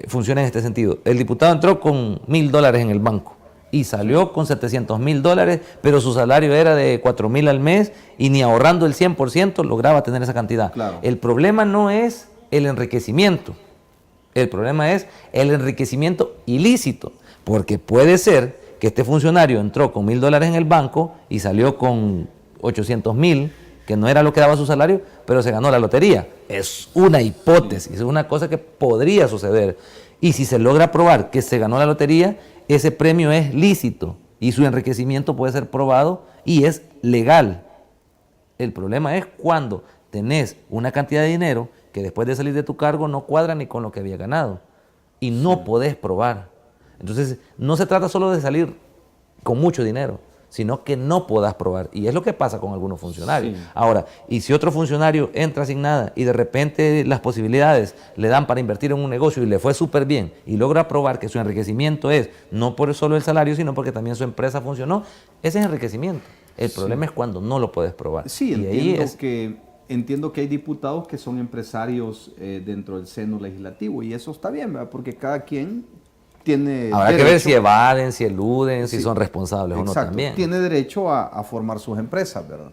funciona en este sentido. El diputado entró con $1,000 en el banco y salió con $700,000, pero su salario era de $4,000 al mes y ni ahorrando el 100% lograba tener esa cantidad. Claro. El problema no es el enriquecimiento, el problema es el enriquecimiento ilícito, porque puede ser que este funcionario entró con $1,000 en el banco y salió con 800,000, que no era lo que daba su salario, pero se ganó la lotería. Es una hipótesis, es una cosa que podría suceder. Y si se logra probar que se ganó la lotería, ese premio es lícito y su enriquecimiento puede ser probado y es legal. El problema es cuando tenés una cantidad de dinero que después de salir de tu cargo no cuadra ni con lo que había ganado y no podés probar. Entonces, no se trata solo de salir con mucho dinero, sino que no puedas probar. Y es lo que pasa con algunos funcionarios. Sí. Ahora, y si otro funcionario entra sin nada y de repente las posibilidades le dan para invertir en un negocio y le fue súper bien y logra probar que su enriquecimiento es no por solo el salario, sino porque también su empresa funcionó, ese es enriquecimiento. El problema es cuando no lo puedes probar. Sí, y ahí entiendo que hay diputados que son empresarios dentro del seno legislativo y eso está bien, ¿verdad? Porque cada quien tiene habrá que ver derecho- si evaden, si eluden, si Sí. son responsables o no Exacto, también. tiene derecho a formar sus empresas, ¿verdad?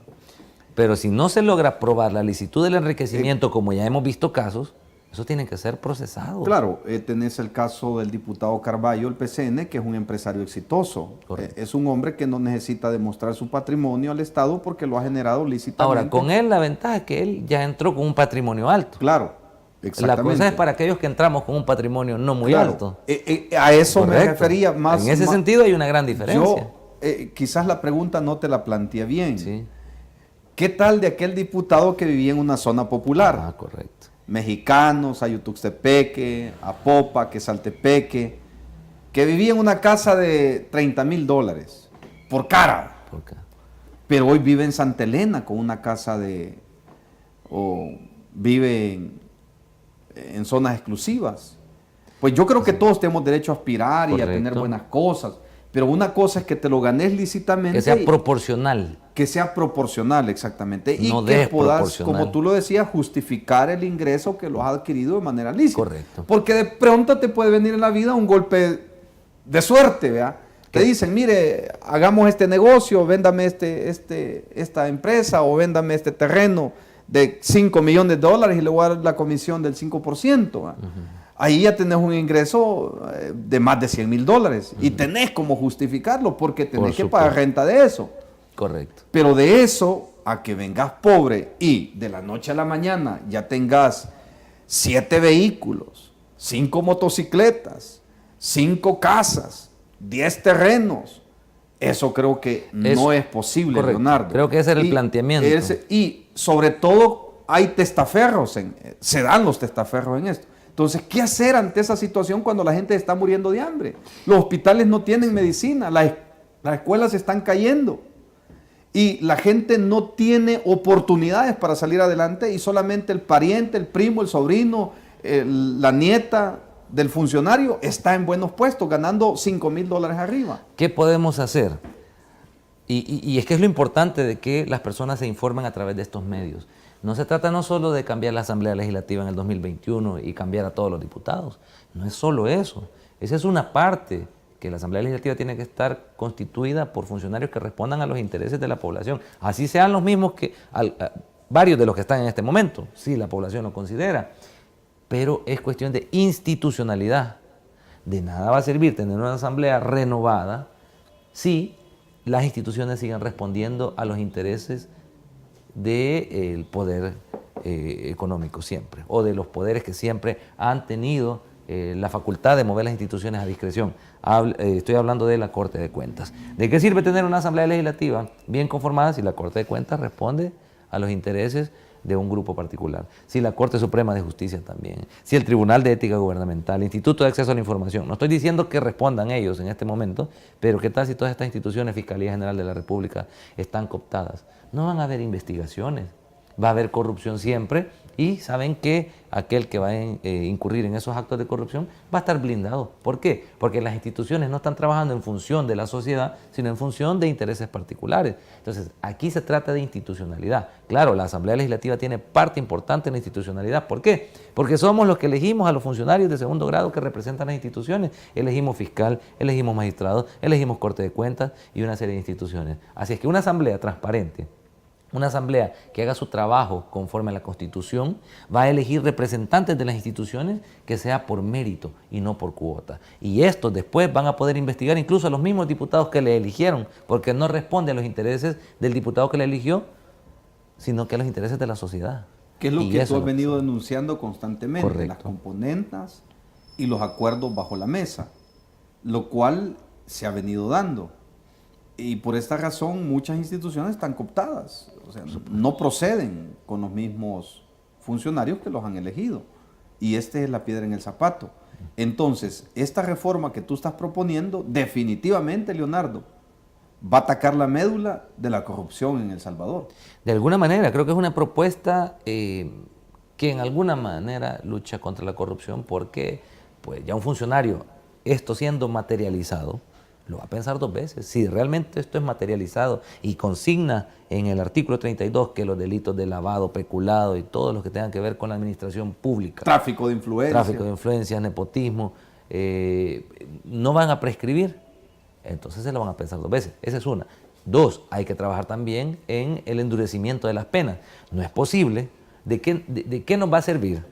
Pero si no se logra probar la licitud del enriquecimiento, como ya hemos visto casos, eso tiene que ser procesado. Claro, tenés el caso del diputado Carballo, el PCN, que es un empresario exitoso. Correcto. Es un hombre que no necesita demostrar su patrimonio al Estado porque lo ha generado lícitamente. Ahora, con él la ventaja es que él ya entró con un patrimonio alto. Claro, La exactamente. cosa es para aquellos que entramos con un patrimonio no muy Claro, alto. a eso me Correcto. refería más. En ese más- sentido hay una gran diferencia. Quizás la pregunta no te la planteé bien. Sí. ¿Qué tal de aquel diputado que vivía en una zona popular? Ah, correcto. Mexicanos, Ayutuxtepeque, Apopa, Quesaltepeque, que vivía en una casa de $30,000 por cara, ¿Por qué? pero hoy vive en Santa Elena con una casa o vive en zonas exclusivas. Pues yo creo que todos tenemos derecho a aspirar y a tener Correcto. buenas cosas, pero una cosa es que te lo ganes lícitamente. Que sea proporcional. Que sea proporcional, exactamente. Y No que puedas, desproporcional. como tú lo decías, justificar el ingreso que lo has adquirido de manera lícita. Correcto. Porque de pronto te puede venir en la vida un golpe de suerte, ¿verdad? Te dicen, mire, hagamos este negocio, véndame esta empresa o véndame este terreno de $5 millones y le voy a dar la comisión del 5%. ¿verdad? Ahí ya tenés un ingreso de más de $100,000 y tenés como justificarlo porque tenés que pagar renta de eso. Correcto. Pero de eso a que vengas pobre y de la noche a la mañana ya tengas 7 vehículos, 5 motocicletas, 5 casas, 10 terrenos, eso creo que no es posible, correcto. Leonardo. Creo que ese era el planteamiento. Y sobre todo hay testaferros, se dan los testaferros en esto. Entonces, ¿qué hacer ante esa situación cuando la gente está muriendo de hambre? Los hospitales no tienen medicina, las escuelas se están cayendo y la gente no tiene oportunidades para salir adelante y solamente el pariente, el primo, el sobrino, la nieta del funcionario está en buenos puestos, ganando $5,000 arriba. ¿Qué podemos hacer? Y es que es lo importante de que las personas se informen a través de estos medios. No se trata no solo de cambiar la Asamblea Legislativa en el 2021 y cambiar a todos los diputados. No es solo eso. Esa es una parte que la Asamblea Legislativa tiene que estar constituida por funcionarios que respondan a los intereses de la población. Así sean los mismos que varios de los que están en este momento. Sí, la población lo considera. Pero es cuestión de institucionalidad. De nada va a servir tener una Asamblea renovada si las instituciones siguen respondiendo a los intereses del poder económico siempre, o de los poderes que siempre han tenido la facultad de mover las instituciones a discreción. Estoy hablando de la Corte de Cuentas. ¿De qué sirve tener una Asamblea Legislativa bien conformada si la Corte de Cuentas responde a los intereses de un grupo particular? Si la Corte Suprema de Justicia también, si el Tribunal de Ética Gubernamental, el Instituto de Acceso a la Información. No estoy diciendo que respondan ellos en este momento, pero ¿qué tal si todas estas instituciones, Fiscalía General de la República, están cooptadas? No van a haber investigaciones, va a haber corrupción siempre y saben que aquel que va a incurrir en esos actos de corrupción va a estar blindado. ¿Por qué? Porque las instituciones no están trabajando en función de la sociedad, sino en función de intereses particulares. Entonces, aquí se trata de institucionalidad. Claro, la Asamblea Legislativa tiene parte importante en la institucionalidad. ¿Por qué? Porque somos los que elegimos a los funcionarios de segundo grado que representan las instituciones. Elegimos fiscal, elegimos magistrados, elegimos Corte de Cuentas y una serie de instituciones. Así es que una asamblea transparente, una asamblea que haga su trabajo conforme a la Constitución, va a elegir representantes de las instituciones que sea por mérito y no por cuota. Y estos después van a poder investigar incluso a los mismos diputados que le eligieron, porque no responde a los intereses del diputado que le eligió, sino que a los intereses de la sociedad. Que es lo Y que eso tú has es venido denunciando constantemente, correcto. las componendas y los acuerdos bajo la mesa, lo cual se ha venido dando. Y por esta razón muchas instituciones están cooptadas, o sea, no proceden con los mismos funcionarios que los han elegido. Y esta es la piedra en el zapato. Entonces, esta reforma que tú estás proponiendo, definitivamente, Leonardo, va a atacar la médula de la corrupción en El Salvador. De alguna manera, creo que es una propuesta que en alguna manera lucha contra la corrupción, porque pues ya un funcionario, esto siendo materializado, lo va a pensar dos veces. Si realmente esto es materializado y consigna en el artículo 32 que los delitos de lavado, peculado y todos los que tengan que ver con la administración pública, Tráfico de influencias, nepotismo, no van a prescribir, entonces se lo van a pensar dos veces. Esa es una. Dos, hay que trabajar también en el endurecimiento de las penas. No es posible. ¿De qué nos va a servir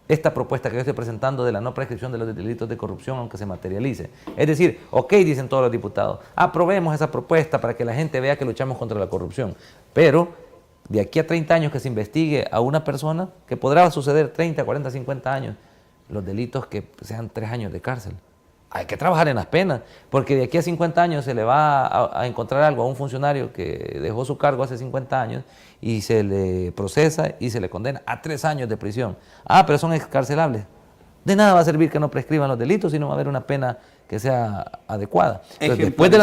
esta propuesta que yo estoy presentando de la no prescripción de los delitos de corrupción aunque se materialice? Es decir, ok, dicen todos los diputados, aprobemos esa propuesta para que la gente vea que luchamos contra la corrupción, pero de aquí a 30 años que se investigue a una persona, que podrá suceder 30, 40, 50 años, los delitos que sean 3 años de cárcel. Hay que trabajar en las penas, porque de aquí a 50 años se le va a encontrar algo a un funcionario que dejó su cargo hace 50 años y se le procesa y se le condena a 3 años de prisión. Ah, pero son excarcelables. De nada va a servir que no prescriban los delitos, sino va a haber una pena que sea adecuada. Entonces, después de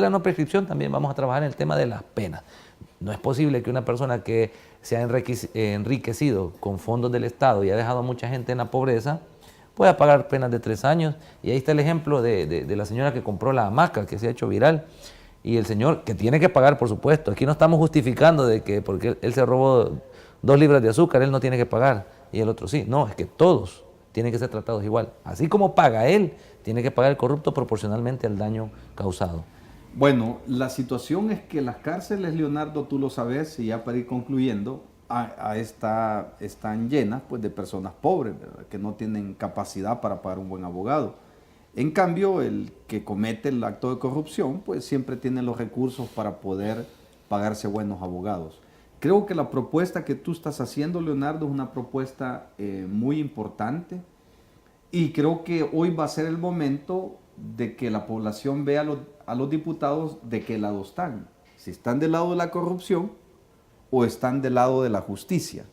la no prescripción también vamos a trabajar en el tema de las penas. No es posible que una persona que se ha enriquecido con fondos del Estado y ha dejado a mucha gente en la pobreza pueda pagar penas de 3 años. Y ahí está el ejemplo de la señora que compró la hamaca, que se ha hecho viral, y el señor que tiene que pagar, por supuesto. Aquí no estamos justificando de que porque él se robó 2 libras de azúcar, él no tiene que pagar y el otro sí. No, es que todos tienen que ser tratados igual. Así como paga él, tiene que pagar el corrupto proporcionalmente al daño causado. Bueno, la situación es que las cárceles, Leonardo, tú lo sabes, y ya para ir concluyendo, están llenas pues, de personas pobres, ¿verdad?, que no tienen capacidad para pagar un buen abogado. En cambio, el que comete el acto de corrupción, pues siempre tiene los recursos para poder pagarse buenos abogados. Creo que la propuesta que tú estás haciendo, Leonardo, es una propuesta muy importante, y creo que hoy va a ser el momento de que la población vea a los diputados de qué lado están. Si están del lado de la corrupción o están del lado de la justicia.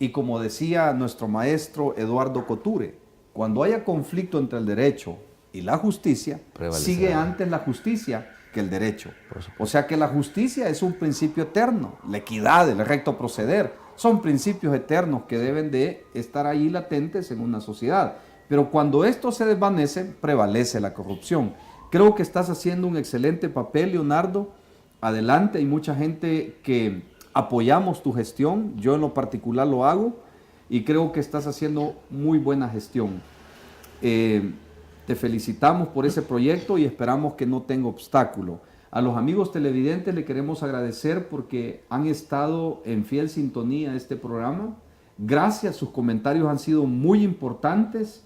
Y como decía nuestro maestro Eduardo Couture, cuando haya conflicto entre el derecho y la justicia, sigue antes la justicia que el derecho. O sea que la justicia es un principio eterno, la equidad, el recto proceder, son principios eternos que deben de estar ahí latentes en una sociedad. Pero cuando esto se desvanece, prevalece la corrupción. Creo que estás haciendo un excelente papel, Leonardo. Adelante, hay mucha gente que apoyamos tu gestión, yo en lo particular lo hago, y creo que estás haciendo muy buena gestión. Te felicitamos por ese proyecto y esperamos que no tenga obstáculo. A los amigos televidentes le queremos agradecer porque han estado en fiel sintonía a este programa. Gracias, sus comentarios han sido muy importantes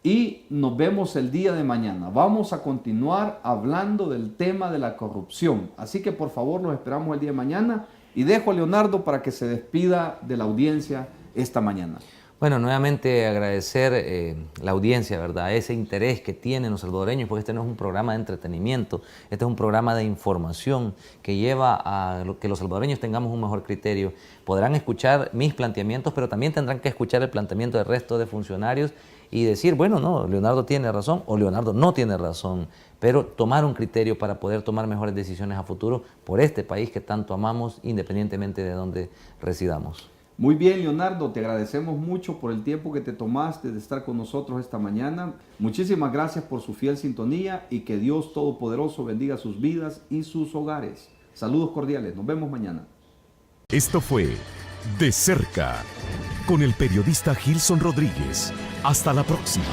y nos vemos el día de mañana. Vamos a continuar hablando del tema de la corrupción. Así que por favor los esperamos el día de mañana y dejo a Leonardo para que se despida de la audiencia esta mañana. Bueno, nuevamente agradecer la audiencia, ¿verdad? Ese interés que tienen los salvadoreños, porque este no es un programa de entretenimiento, este es un programa de información que lleva a que los salvadoreños tengamos un mejor criterio. Podrán escuchar mis planteamientos, pero también tendrán que escuchar el planteamiento del resto de funcionarios y decir, bueno, no, Leonardo tiene razón o Leonardo no tiene razón, pero tomar un criterio para poder tomar mejores decisiones a futuro por este país que tanto amamos, independientemente de donde residamos. Muy bien, Leonardo, te agradecemos mucho por el tiempo que te tomaste de estar con nosotros esta mañana. Muchísimas gracias por su fiel sintonía y que Dios Todopoderoso bendiga sus vidas y sus hogares. Saludos cordiales, nos vemos mañana. Esto fue De Cerca con el periodista Gilson Rodríguez. Hasta la próxima.